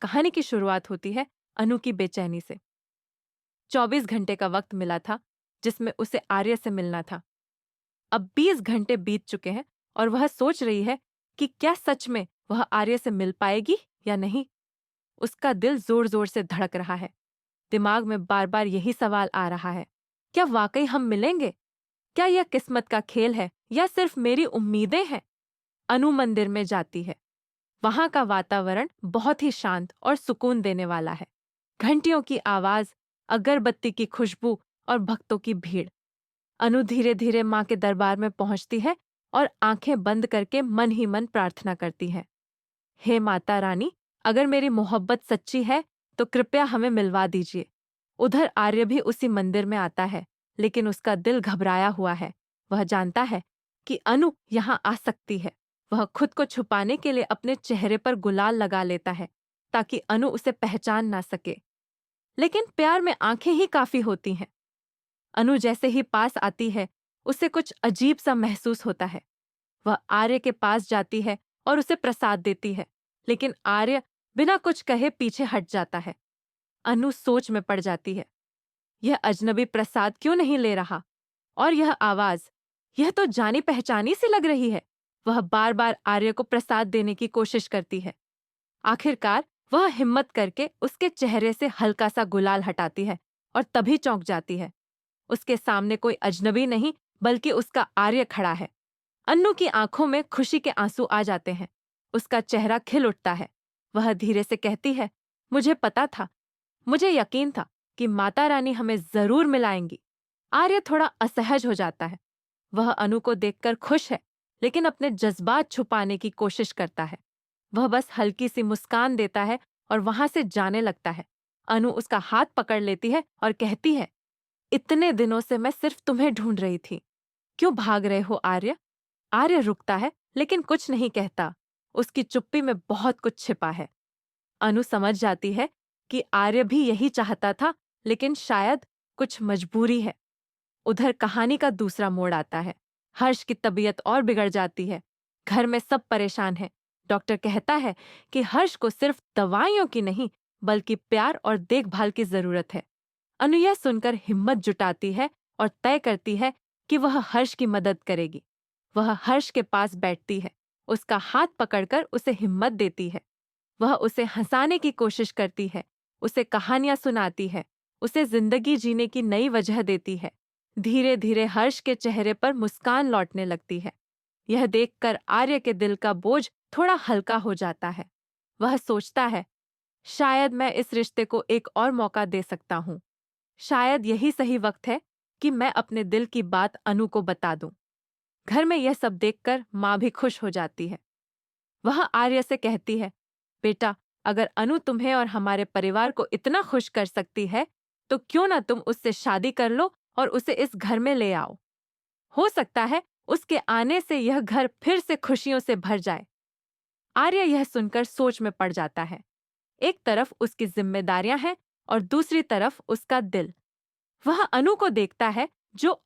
कहानी की शुरुआत होती है अनु की बेचैनी से। 24 घंटे का वक्त मिला था जिसमें उसे आर्य से मिलना था। अब 20 घंटे बीत चुके हैं और वह सोच रही है कि क्या सच में वह आर्य से मिल पाएगी या नहीं। उसका दिल जोर जोर से धड़क रहा है। दिमाग में बार बार यही सवाल आ रहा है, क्या वाकई हम मिलेंगे? क्या यह किस्मत का खेल है या सिर्फ मेरी उम्मीदें हैं? अनु मंदिर में जाती है। वहां का वातावरण बहुत ही शांत और सुकून देने वाला है। घंटियों की आवाज, अगरबत्ती की खुशबू और भक्तों की भीड़। अनु धीरे धीरे मां के दरबार में पहुंचती है और आंखें बंद करके मन ही मन प्रार्थना करती है। हे माता रानी, अगर मेरी मोहब्बत सच्ची है तो कृपया हमें मिलवा दीजिए। उधर आर्य भी उसी मंदिर में आता है, लेकिन उसका दिल घबराया हुआ है। वह जानता है कि अनु यहाँ आ सकती है। वह खुद को छुपाने के लिए अपने चेहरे पर गुलाल लगा लेता है ताकि अनु उसे पहचान ना सके। लेकिन प्यार में आंखें ही काफी होती हैं। अनु जैसे ही पास आती है, उसे कुछ अजीब सा महसूस होता है। वह आर्य के पास जाती है और उसे प्रसाद देती है, लेकिन आर्य बिना कुछ कहे पीछे हट जाता है। अनु सोच में पड़ जाती है, यह अजनबी प्रसाद क्यों नहीं ले रहा? और यह आवाज, यह तो जानी पहचानी सी लग रही है। वह बार बार आर्य को प्रसाद देने की कोशिश करती है। आखिरकार वह हिम्मत करके उसके चेहरे से हल्का सा गुलाल हटाती है और तभी चौंक जाती है। उसके सामने कोई अजनबी नहीं बल्कि उसका आर्य खड़ा है। अन्नू की आंखों में खुशी के आंसू आ जाते हैं। उसका चेहरा खिल उठता है। वह धीरे से कहती है, मुझे पता था, मुझे यकीन था कि माता रानी हमें जरूर मिलाएंगी। आर्य थोड़ा असहज हो जाता है। वह अनु को देखकर खुश है, लेकिन अपने जज्बात छुपाने की कोशिश करता है। वह बस हल्की सी मुस्कान देता है और वहां से जाने लगता है। अनु उसका हाथ पकड़ लेती है और कहती है, इतने दिनों से मैं सिर्फ तुम्हें ढूंढ रही थी। क्यों भाग रहे हो आर्य? आर्य रुकता है लेकिन कुछ नहीं कहता। उसकी चुप्पी में बहुत कुछ छिपा है। अनु समझ जाती है कि आर्य भी यही चाहता था, लेकिन शायद कुछ मजबूरी है। उधर कहानी का दूसरा मोड़ आता है। हर्ष की तबीयत और बिगड़ जाती है। घर में सब परेशान हैं। डॉक्टर कहता है कि हर्ष को सिर्फ दवाइयों की नहीं बल्कि प्यार और देखभाल की जरूरत है। अनु यह सुनकर हिम्मत जुटाती है और तय करती है कि वह हर्ष की मदद करेगी। वह हर्ष के पास बैठती है, उसका हाथ पकड़कर उसे हिम्मत देती है। वह उसे हंसाने की कोशिश करती है, उसे कहानियां सुनाती है, उसे जिंदगी जीने की नई वजह देती है। धीरे धीरे हर्ष के चेहरे पर मुस्कान लौटने लगती है। यह देखकर आर्य के दिल का बोझ थोड़ा हल्का हो जाता है। वह सोचता है, शायद मैं इस रिश्ते को एक और मौका दे सकता हूँ। शायद यही सही वक्त है कि मैं अपने दिल की बात अनु को बता दूं। घर में यह सब देखकर माँ भी खुश हो जाती है। वह आर्य से कहती है, बेटा, अगर अनु तुम्हें और हमारे परिवार को इतना खुश कर सकती है, तो क्यों ना तुम उससे शादी कर लो और उसे इस घर में ले आओ। हो सकता है उसके आने से यह घर फिर से खुशियों से भर जाए। आर्य यह सुनकर सोच में पड़ जाता है। एक तरफ उसकी जिम्मेदारियां हैं और दूसरी तरफ उसका दिल। वह अनु को देखता है जो